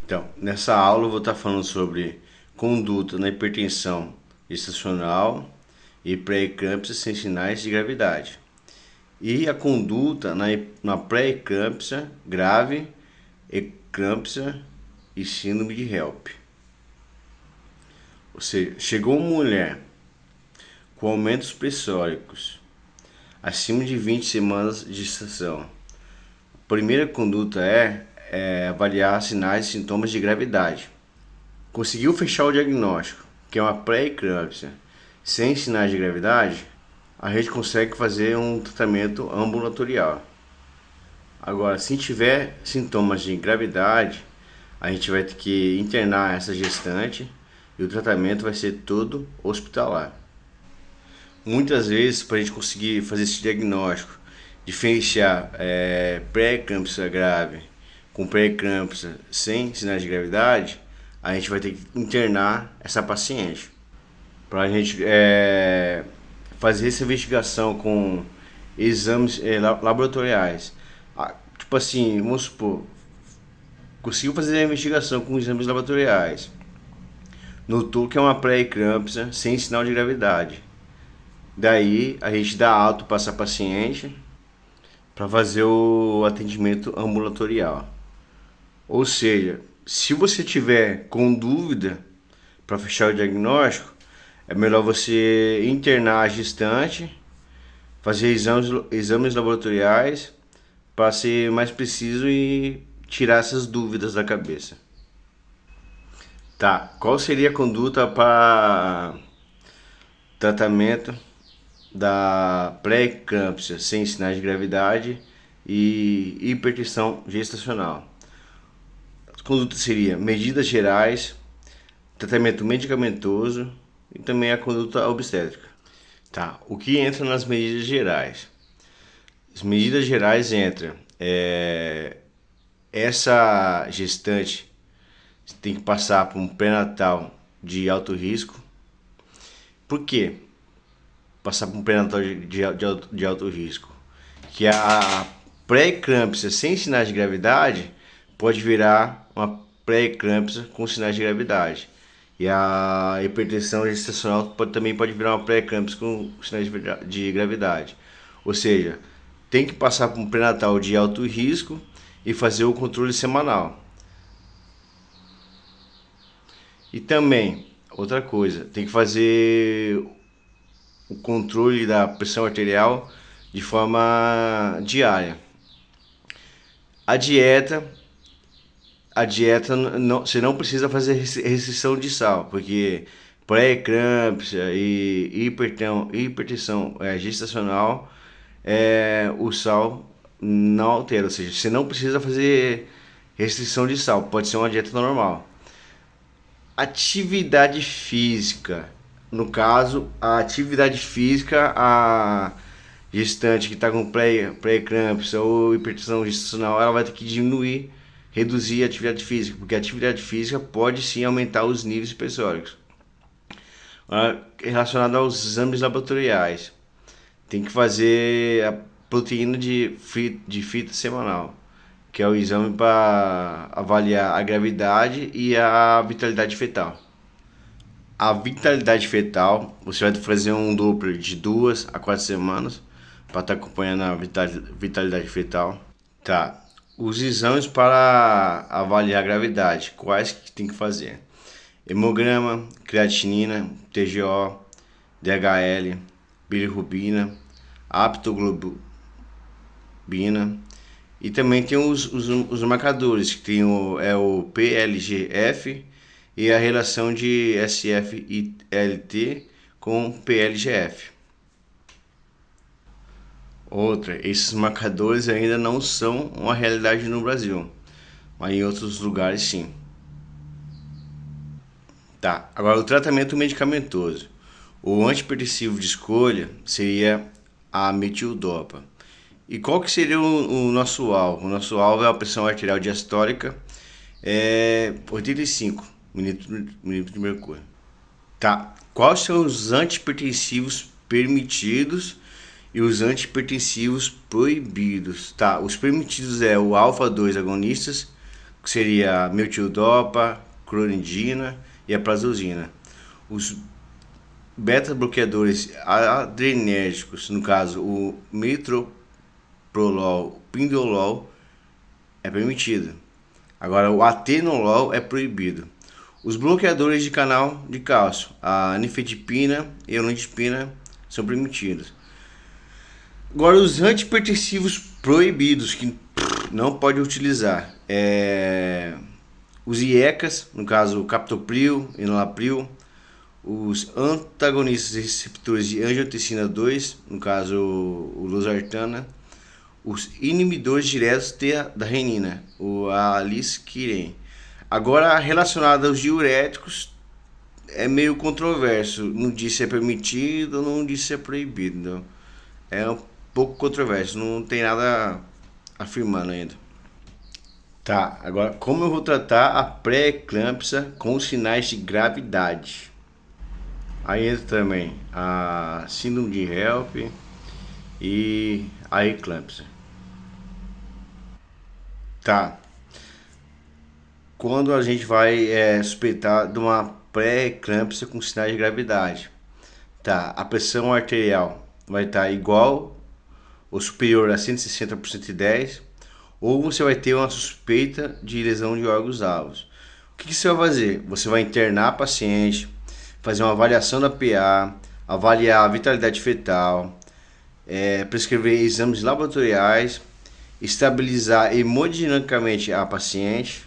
Então, nessa aula eu vou estar falando sobre conduta na hipertensão gestacional e pré-eclâmpsia sem sinais de gravidade. E a conduta na pré-eclâmpsia grave, eclâmpsia e síndrome de HELP. Ou seja, chegou uma mulher com aumentos pressóricos acima de 20 semanas de gestação. A primeira conduta é avaliar sinais e sintomas de gravidade. Conseguiu fechar o diagnóstico, que é uma pré-eclâmpsia, sem sinais de gravidade, a gente consegue fazer um tratamento ambulatorial. Agora, se tiver sintomas de gravidade, a gente vai ter que internar essa gestante e o tratamento vai ser todo hospitalar. Muitas vezes, para a gente conseguir fazer esse diagnóstico, diferenciar pré-eclâmpsia grave com pré-eclâmpsia sem sinais de gravidade, a gente vai ter que internar essa paciente para a gente fazer essa investigação com exames laboratoriais. Tipo assim, vamos supor, conseguiu fazer a investigação com exames laboratoriais, notou que é uma pré-eclâmpsia sem sinal de gravidade. Daí a gente dá alta para essa paciente para fazer o atendimento ambulatorial. Ou seja, se você tiver com dúvida para fechar o diagnóstico, é melhor você internar a gestante, fazer exames laboratoriais para ser mais preciso e tirar essas dúvidas da cabeça. Tá, qual seria a conduta para tratamento da pré-eclâmpsia sem sinais de gravidade e hipertensão gestacional? As condutas seriam medidas gerais, tratamento medicamentoso e também a conduta obstétrica. Tá, o que entra nas medidas gerais? As medidas gerais entram essa gestante tem que passar por um pré-natal de alto risco. Por quê? Passar por um pré-natal de alto risco? Que a pré-eclâmpsia sem sinais de gravidade pode virar uma pré-eclâmpsia com sinais de gravidade. E a hipertensão gestacional também pode virar uma pré-eclâmpsia com sinais de gravidade. Ou seja, tem que passar por um pré-natal de alto risco e fazer o controle semanal. E também, outra coisa, tem que fazer o controle da pressão arterial de forma diária. A dieta não, você não precisa fazer restrição de sal, porque pré-eclâmpsia e hipertensão gestacional, o sal não altera, ou seja, você não precisa fazer restrição de sal, pode ser uma dieta normal. Atividade física, no caso, a atividade física, a gestante que está com pré-eclâmpsia ou hipertensão gestacional, ela vai ter que diminuir, reduzir a atividade física, porque a atividade física pode sim aumentar os níveis pressóricos. Relacionado aos exames laboratoriais, tem que fazer a proteína de fita semanal, que é o exame para avaliar a gravidade e a vitalidade fetal. A vitalidade fetal, você vai fazer um Doppler de 2 a 4 semanas para estar acompanhando a vitalidade fetal. Tá. Os exames para avaliar a gravidade, quais que tem que fazer? Hemograma, creatinina, TGO, DHL, bilirrubina, aptoglobina. E também tem os marcadores, que tem o PLGF e a relação de SF-LT com PLGF. Outra, esses marcadores ainda não são uma realidade no Brasil, mas em outros lugares sim. Tá, agora o tratamento medicamentoso. O antihipertensivo de escolha seria a metildopa. E qual que seria o nosso alvo? O nosso alvo é a pressão arterial diastólica 85 milímetros de mercúrio. Tá, quais são os antihipertensivos permitidos e os antihipertensivos proibidos? Tá, os permitidos é o alfa-2 agonistas, que seria a metildopa, clorindina e a prazosina. Os beta-bloqueadores adrenérgicos, no caso o metoprolol, pindolol, é permitido. Agora o atenolol é proibido. Os bloqueadores de canal de cálcio, a nifedipina e a olanzapina, são permitidos. Agora os antihipertensivos proibidos, que não pode utilizar, os IECAs, no caso o captopril, enalapril, os antagonistas receptores de angiotensina 2, no caso o losartana, os inibidores diretos da renina, o alisquiren. Agora, relacionado aos diuréticos, é meio controverso. Não diz se é permitido, não diz se é proibido. É um pouco controverso, não tem nada afirmando ainda. Tá, agora como eu vou tratar a pré-eclâmpsia com sinais de gravidade? Aí entra também a síndrome de HELP e a eclâmpsia. Tá, quando a gente vai suspeitar de uma pré-eclâmpsia com sinais de gravidade, tá, a pressão arterial vai estar igual ou superior a 160 por 110, ou você vai ter uma suspeita de lesão de órgãos-alvos. O que você vai fazer? Você vai internar a paciente, fazer uma avaliação da PA, avaliar a vitalidade fetal, prescrever exames laboratoriais, estabilizar hemodinamicamente a paciente.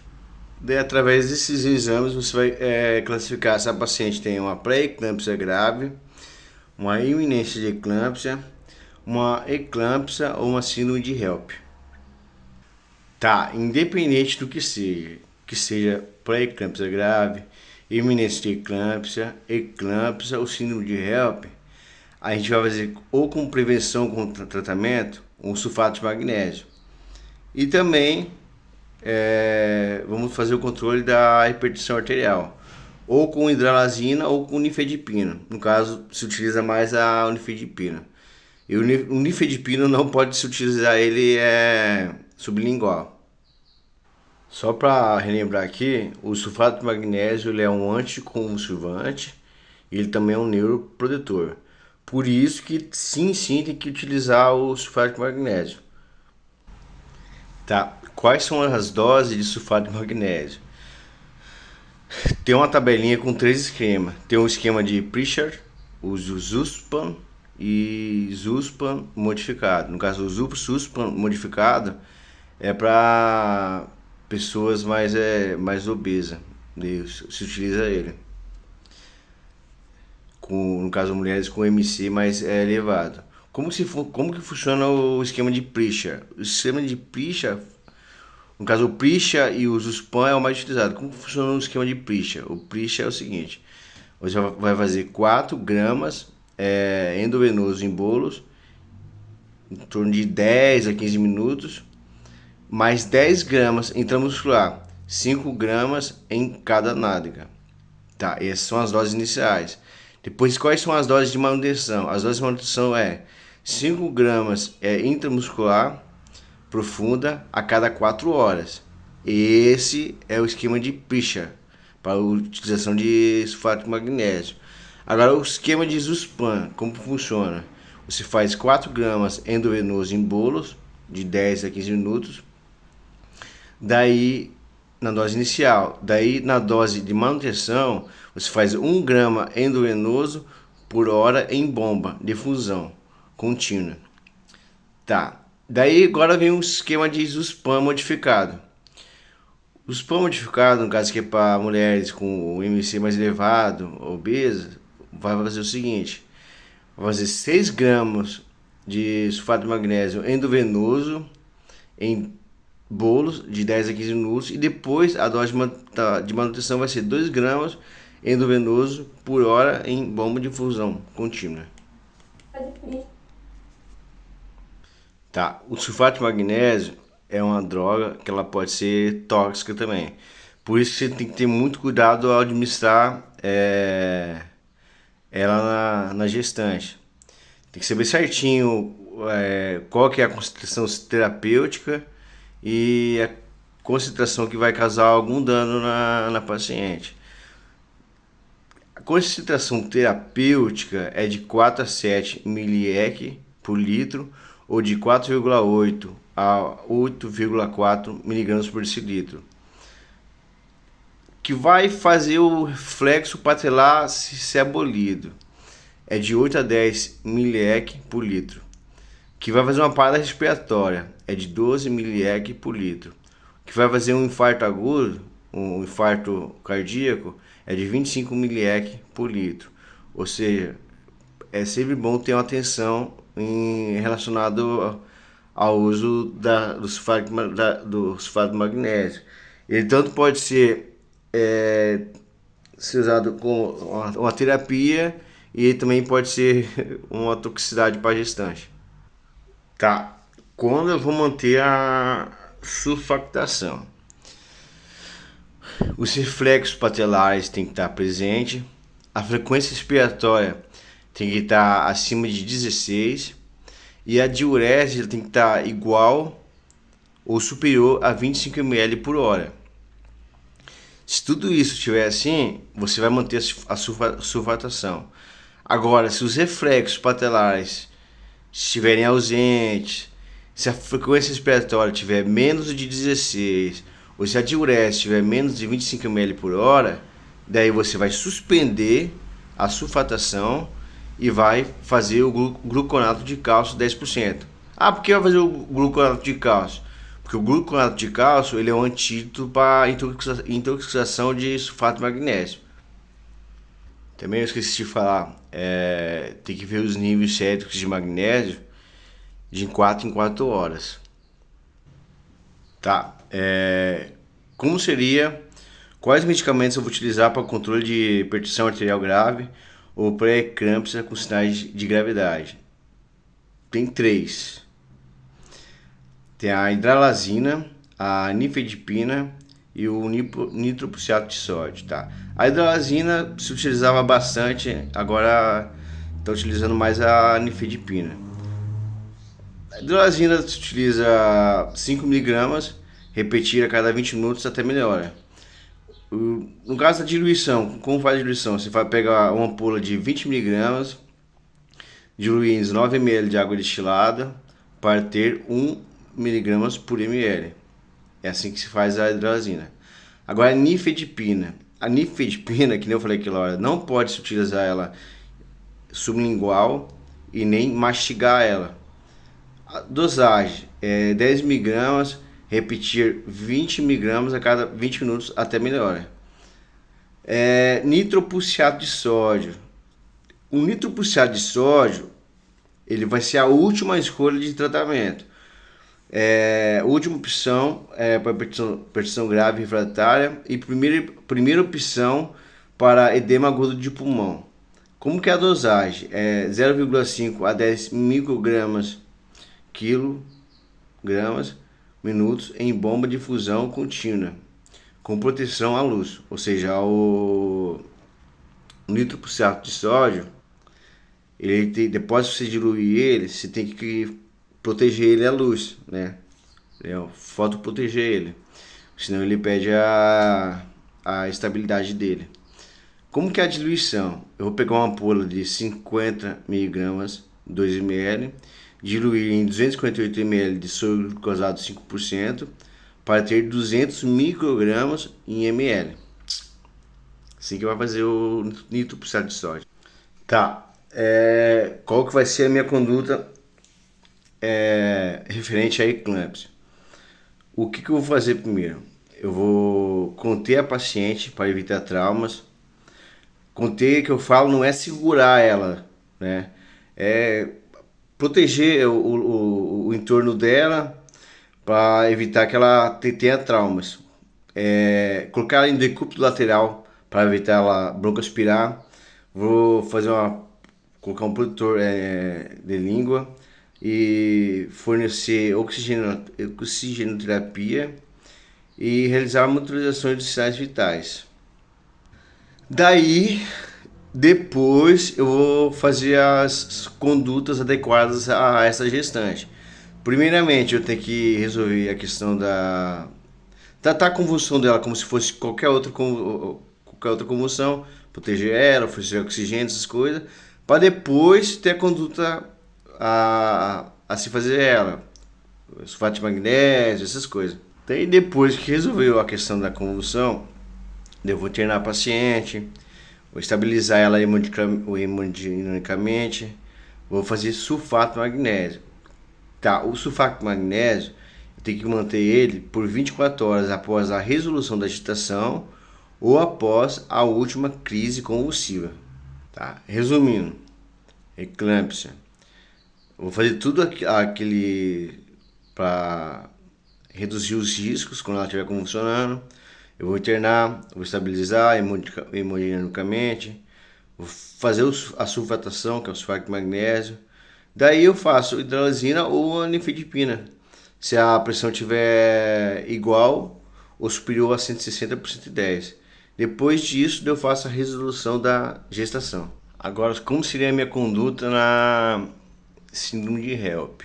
Daí, através desses exames, você vai classificar se a paciente tem uma pré-eclâmpsia grave, uma iminência de eclâmpsia, uma eclâmpsia ou uma síndrome de HELP. Tá, independente do que seja pré-eclâmpsia grave, iminência de eclâmpsia ou síndrome de HELP, a gente vai fazer ou com prevenção com tratamento, um sulfato de magnésio. E também vamos fazer o controle da hipertensão arterial, ou com hidralazina ou com nifedipina. No caso, se utiliza mais a nifedipina. E o nifedipina não pode se utilizar ele sublingual. Só para relembrar aqui, o sulfato de magnésio ele é um anticonvulsivante e ele também é um neuroprotetor. Por isso que sim tem que utilizar o sulfato de magnésio. Tá, quais são as doses de sulfato de magnésio? Tem uma tabelinha com 3 esquemas. Tem um esquema de Pritchard, o Zuspam e Zuspam modificado. No caso, o Zuspam modificado é para pessoas mais obesas. Se utiliza ele. No caso, mulheres com MC mais elevado. Como que funciona o esquema de Pritchard? O esquema de Pritchard, no caso o Pritchard e o Zuspam é o mais utilizado. Como funciona o esquema de Pritchard? O Pritchard é o seguinte: você vai fazer 4 gramas endovenoso em bolos, em torno de 10 a 15 minutos, mais 10 gramas intramuscular, 5 gramas em cada nádega. Tá, essas são as doses iniciais. Depois, quais são as doses de manutenção? As doses de manutenção 5 gramas intramuscular profunda a cada 4 horas. Esse é o esquema de Pritchard para a utilização de sulfato de magnésio. Agora, o esquema de Zuspam, como funciona? Você faz 4 gramas endovenoso em bolos de 10 a 15 minutos. Daí, na dose inicial. Daí, na dose de manutenção, você faz 1 grama endovenoso por hora em bomba de fusão contínua. Tá. Daí, agora vem um esquema de Zuspam modificado. O Zuspam modificado, no caso que é para mulheres com o MC mais elevado, obesa, vai fazer o seguinte: vai fazer 6 gramas de sulfato de magnésio endovenoso em bolos de 10 a 15 minutos, e depois a dose de manutenção vai ser 2 gramas endovenoso por hora em bomba de fusão contínua. Tá, o sulfato de magnésio é uma droga que ela pode ser tóxica também. Por isso que você tem que ter muito cuidado ao administrar ela na gestante. Tem que saber certinho qual que é a concentração terapêutica e concentração que vai causar algum dano na paciente. A concentração terapêutica é de 4 a 7 mEq por litro ou de 4,8 a 8,4 mg por decilitro, que vai fazer o reflexo patelar ser abolido. É de 8 a 10 mEq por litro, que vai fazer uma parada respiratória, é de 12 mEq por litro, que vai fazer um infarto agudo, um infarto cardíaco, é de 25 mEq por litro. Ou seja, é sempre bom ter uma atenção relacionado ao uso do sulfato de magnésio. Ele tanto pode ser usado com uma terapia e também pode ser uma toxicidade para gestante. Tá, quando eu vou manter a sulfactação? Os reflexos patelares têm que estar presentes, a frequência respiratória tem que estar acima de 16 e a diurese tem que estar igual ou superior a 25 ml por hora. Se tudo isso estiver assim, você vai manter a sulfatação. Agora, se os reflexos patelares estiverem ausentes, se a frequência respiratória tiver menos de 16 ou se a diurese tiver menos de 25 ml por hora, daí você vai suspender a sulfatação e vai fazer o gluconato de cálcio 10%. Ah, por que vai fazer o gluconato de cálcio? Porque o gluconato de cálcio ele é um antídoto para intoxicação de sulfato de magnésio. Também eu esqueci de falar, tem que ver os níveis séricos de magnésio de 4 em 4 horas. Tá, como seria, quais medicamentos eu vou utilizar para o controle de hipertensão arterial grave ou pré-eclâmpsia com sinais de gravidade? Tem 3. Tem a hidralazina, a nifedipina e o nitroprusiato de sódio, tá? A hidralazina se utilizava bastante, agora está utilizando mais a nifedipina. A hidralazina se utiliza 5 mg, repetir a cada 20 minutos até melhora. No caso da diluição, como faz a diluição? Você vai pegar uma ampola de 20 mg, diluir em 19 ml de água destilada para ter 1 mg por ml. É assim que se faz a hidralazina. Agora a nifedipina. A nifedipina, que nem eu falei aquela hora, não pode se utilizar ela sublingual e nem mastigar ela. A dosagem é 10 mg, repetir 20 mg a cada 20 minutos até melhora. Nitroprusiato de sódio. O nitroprusiato de sódio ele vai ser a última escolha de tratamento. A última opção para hipertensão grave refratária e primeira opção para edema agudo de pulmão. Como que é a dosagem? 0,5 a 10 microgramas quilogramas minutos em bomba de fusão contínua com proteção à luz, ou seja, o nitroprusiato de sódio, depois de você diluir ele, você tem que proteger ele à luz, né? Fotoproteger ele, senão ele perde a estabilidade dele. Como que é a diluição? Eu vou pegar uma ampola de 50 mg, 2 ml, diluir em 258 ml de soro glucosado 5% para ter 200 microgramas em ml. Assim que vai fazer o nitroprusiato de sódio. Tá, qual que vai ser a minha conduta referente à eclâmpsia? O que eu vou fazer primeiro? Eu vou conter a paciente para evitar traumas. Conter, que eu falo, não é segurar ela, né? É proteger o entorno dela para evitar que ela tenha traumas. Colocar ela em decúbito lateral para evitar ela broncoaspirar. Vou colocar um protetor de língua e fornecer oxigenoterapia e realizar monitorizações de sinais vitais. Daí, depois eu vou fazer as condutas adequadas a essa gestante. Primeiramente, eu tenho que resolver a questão da Tratar a convulsão dela como se fosse qualquer outra convulsão, proteger ela, oferecer oxigênio, essas coisas, para depois ter a conduta a se fazer ela, sulfato de magnésio, essas coisas. Daí depois que resolveu a questão da convulsão, eu vou internar a paciente, vou estabilizar ela hemodinamicamente, vou fazer sulfato de magnésio. Tá, o sulfato de magnésio eu tenho que manter ele por 24 horas após a resolução da agitação ou após a última crise convulsiva. Tá? Resumindo, eclâmpsia. Vou fazer tudo aquele para reduzir os riscos quando ela estiver convulsionando. Eu vou internar, vou estabilizar hemodinamicamente, vou fazer a sulfatação, que é o sulfato de magnésio. Daí eu faço hidralazina ou anifedipina, se a pressão estiver igual ou superior a 160 por 110. Depois disso, eu faço a resolução da gestação. Agora, como seria a minha conduta na síndrome de HELP?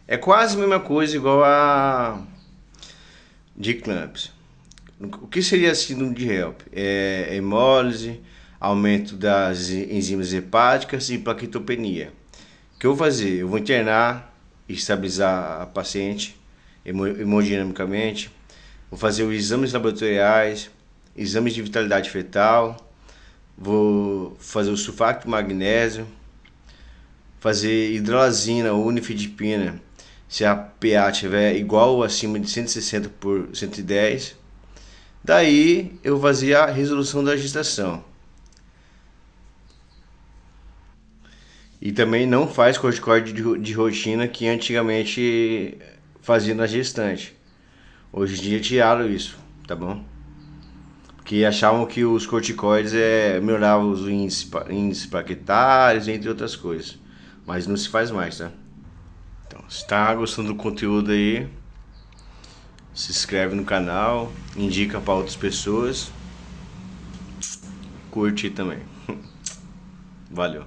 É quase a mesma coisa igual a de eclâmpsia. O que seria a síndrome de HELP? É hemólise, aumento das enzimas hepáticas e plaquetopenia. O que eu vou fazer? Eu vou internar e estabilizar a paciente hemodinamicamente. Vou fazer os exames laboratoriais, exames de vitalidade fetal. Vou fazer o sulfato de magnésio. Fazer hidralazina ou unifedipina se a pH estiver igual ou acima de 160 por 110. Daí eu fazia a resolução da gestação. E também não faz corticoide de rotina que antigamente fazia na gestante. Hoje em dia tiraram isso, tá bom? Porque achavam que os corticoides melhoravam os índices plaquetários, entre outras coisas. Mas não se faz mais, tá? Então, se tá gostando do conteúdo aí, se inscreve no canal, indica para outras pessoas, curte também. Valeu.